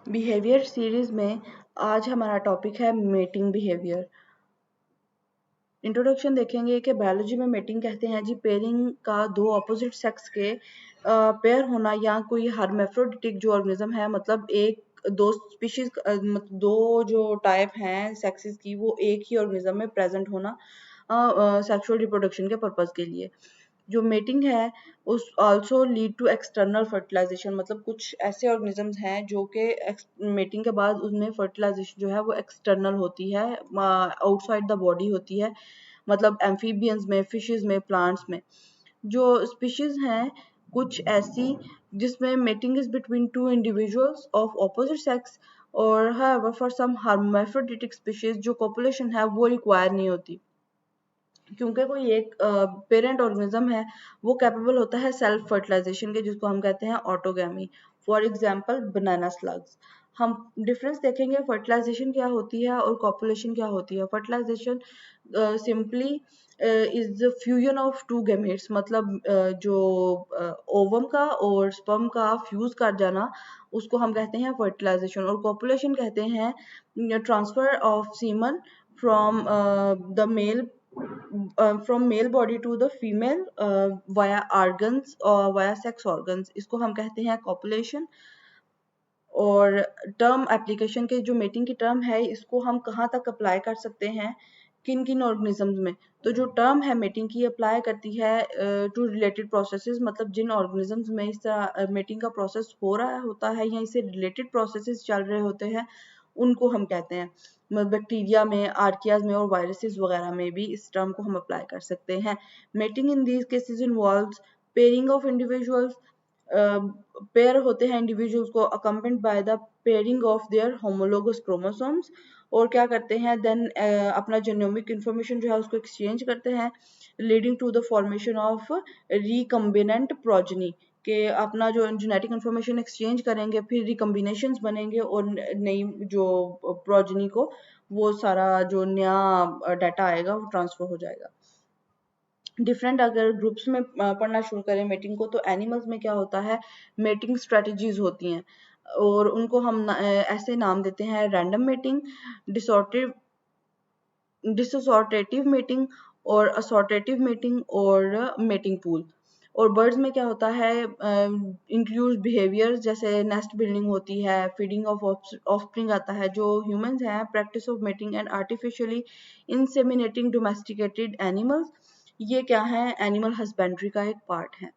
Behaviour series में आज हमारा टॉपिक है मेटिंग बिहेवियर। इंट्रोडक्शन देखेंगे कि बायोलॉजी में मेटिंग कहते हैं जी पेयरिंग का दो अपोजिट सेक्स के पेयर होना या कोई हर्मेफ्रोडिटिक जो ऑर्गेनिज्म है, मतलब एक दो स्पीशीज मतलब दो जो टाइप हैं सेक्सेस की वो एक ही ऑर्गेनिज्म में प्रेजेंट होना सेक्सुअल रिप्रोडक्शन के पर्पज के लिए। जो मेटिंग है उस also lead to external fertilisation, मतलब कुछ ऐसे ऑर्गेनिजम्स हैं जो कि मेटिंग के बाद उनमें फर्टिलाइजेशन जो है वो एक्सटर्नल होती है, आउटसाइड द बॉडी होती है, मतलब एम्फीबियंस में, फिशेस में, प्लांट्स में। जो स्पीशीज हैं कुछ ऐसी जिसमें mating is between two individuals of opposite sex, और however for some hermaphroditic species जो पॉपुलेशन है वो रिक्वायर नहीं होती, क्योंकि कोई एक पेरेंट ऑर्गेनिज्म है वो कैपेबल होता है सेल्फ फर्टिलाइजेशन के, जिसको हम कहते हैं autogamy. For example banana slugs. हम डिफरेंस देखेंगे फर्टिलाइजेशन क्या होती है और कॉपुलेशन क्या होती है। Fertilisation simply is the fusion of two gametes, मतलब जो ओवम का और स्पर्म का फ्यूज कर जाना, उसको हम कहते हैं फर्टिलाइजेशन। और कॉपुलेशन कहते हैं transfer of semen from the male from male body to the female via organs or via sex organs, इसको हम कहते हैं copulation। और टर्म एप्लीकेशन के जो मेटिंग की टर्म है इसको हम कहाँ तक अप्लाई कर सकते हैं, किन किन ऑर्गेनिजम्स में। तो जो टर्म है मेटिंग की अप्लाई करती है टू रिलेटेड प्रोसेसेस, मतलब जिन ऑर्गेनिजम्स में इस तरह मेटिंग का प्रोसेस हो रहा होता है या इससे रिलेटेड प्रोसेसेस चल रहे होते हैं, उनको हम कहते हैं। बैक्टीरिया में, आर्कियाज में और वायरसेस वगैरह में भी इस टर्म को हम अप्लाई कर सकते हैं। Mating in these cases involves pairing of individuals, pair होते हैं इंडिविजुअल्स को accompanied by the pairing of their homologous chromosomes, और क्या करते हैं देन अपना जेनोमिक इंफॉर्मेशन जो है उसको एक्सचेंज करते हैं, leading to the formation of recombinant progeny, के अपना जो जेनेटिक इंफॉर्मेशन एक्सचेंज करेंगे फिर रिकम्बिनेशंस बनेंगे और नई जो प्रोजनी को वो सारा जो नया डाटा आएगा वो ट्रांसफर हो जाएगा। डिफरेंट अगर ग्रुप्स में पढ़ना शुरू करें मेटिंग को, तो एनिमल्स में क्या होता है, मेटिंग स्ट्रेटजीज होती हैं और उनको हम ऐसे नाम देते हैं रैंडम मेटिंग, डिसऑर्टिव डिसोसॉर्टेटिव मीटिंग और असॉर्टेटिव मीटिंग और मेटिंग पूल। और बर्ड्स में क्या होता है, इंक्लूड बिहेवियर जैसे नेस्ट बिल्डिंग होती है, फीडिंग ऑफ ऑफस्प्रिंग आता है। जो ह्यूमंस हैं practice of mating and artificially inseminating domesticated animals, ये क्या है, एनिमल हस्बेंड्री का एक पार्ट है।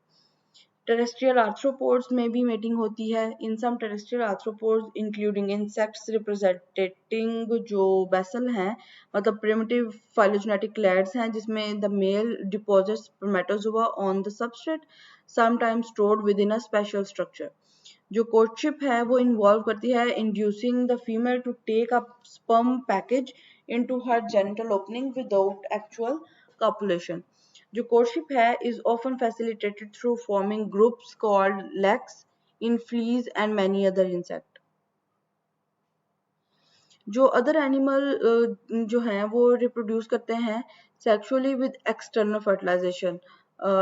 टेरेस्ट्रियल आर्थ्रोपोड्स में भी मेटिंग होती है। In some terrestrial arthropods including insects representing जो बेसल हैं, मतलब प्रिमिटिव फाइलोजेनेटिक क्लैड्स हैं जिसमें the male deposits spermatozoa on the substrate, sometimes stored within a special structure. जो कोर्टशिप है वो इन्वॉल्व करती है inducing the female to take a sperm package into her genital opening without actual copulation। जो courtship है is often facilitated through forming groups called leks in fleas and many other insect। जो other animal जो हैं वो reproduce करते हैं sexually with external fertilisation,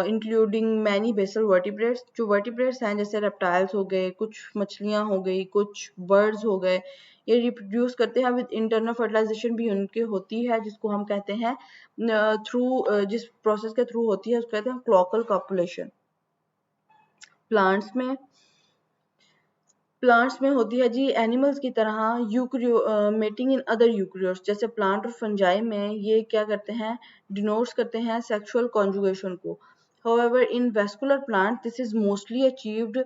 including many basal vertebrates. जो vertebrates हैं जैसे रेप्टाइल्स हो गए, कुछ मछलियां हो गई, कुछ बर्ड्स हो गए, ये रिप्रोड्यूस करते हैं विद इंटरनल फर्टिलाइजेशन भी उनके होती है, जिसको हम कहते हैं थ्रू जिस प्रोसेस के थ्रू होती है उसको कहते हैं क्लोकल कॉपुलेशन। प्लांट्स में प्लांट्स में होती है जी एनिमल्स की तरह यूक्रियो मेटिंग इन अदर यूक्रियोट्स, जैसे प्लांट और फंजाई में ये क्या करते हैं, डिनोट्स करते हैं सेक्सुअल कॉन्जुगेशन को। However, in vascular plant this is mostly achieved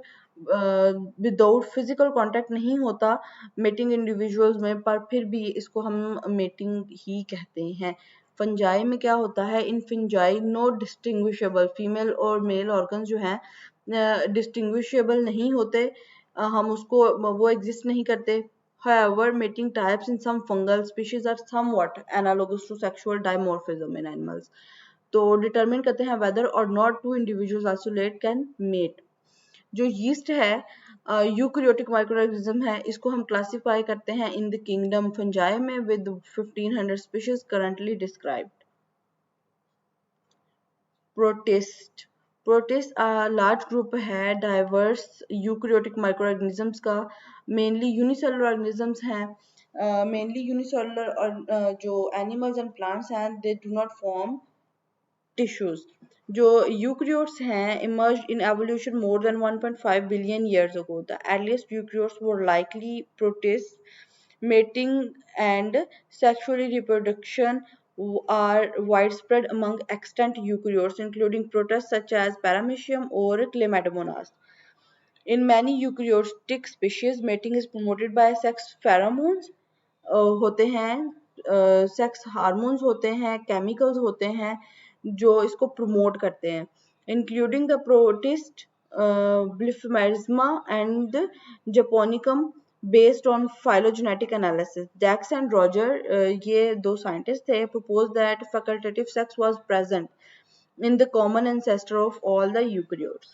without physical contact, नहीं होता मेटिंग इंडिविजुअल्स में, पर फिर भी इसको हम मेटिंग ही कहते हैं। फंजाई में क्या होता है, in fungi no distinguishable female और मेल ऑर्गन जो हैं डिस्टिंग्विशेबल नहीं होते, हम उसको वो एग्जिस्ट नहीं करते। However, mating types in some fungal species are somewhat analogous to sexual dimorphism in animals। तो डिटरमिन करते हैं whether or not two individuals isolate can mate। जो यीस्ट है यूकैरियोटिक माइक्रोऑर्गेनिज्म है, इसको हम क्लासिफाई करते हैं इन द किंगडम फंजाई में with 1500 species currently described. Protist protist large group है डाइवर्स यूकैरियोटिक माइक्रो ऑर्गेनिजम्स का, मेनली यूनिसेलुलर ऑर्गेनिजम्स हैं, मेनली यूनिसेलुलर और जो एनिमल्स एंड प्लांट्स हैं they do not form tissues. जो यूकैरियोट्स हैं emerged in evolution more than 1.5 billion years ago. The earliest eukaryotes were likely protists. Mating and sexual reproduction are widespread among extant eukaryotes, including protists such as Paramecium or Chlamydomonas. In many eukaryotic species, mating is promoted by sex pheromones होते हैं, sex hormones होते हैं, chemicals होते हैं जो इसको promote करते हैं, including the protist Blepharisma and japonicum based on phylogenetic analysis. Dax and Roger, ये दो साइंटिस्ट थे, proposed that facultative sex was present in the common ancestor of all the eukaryotes.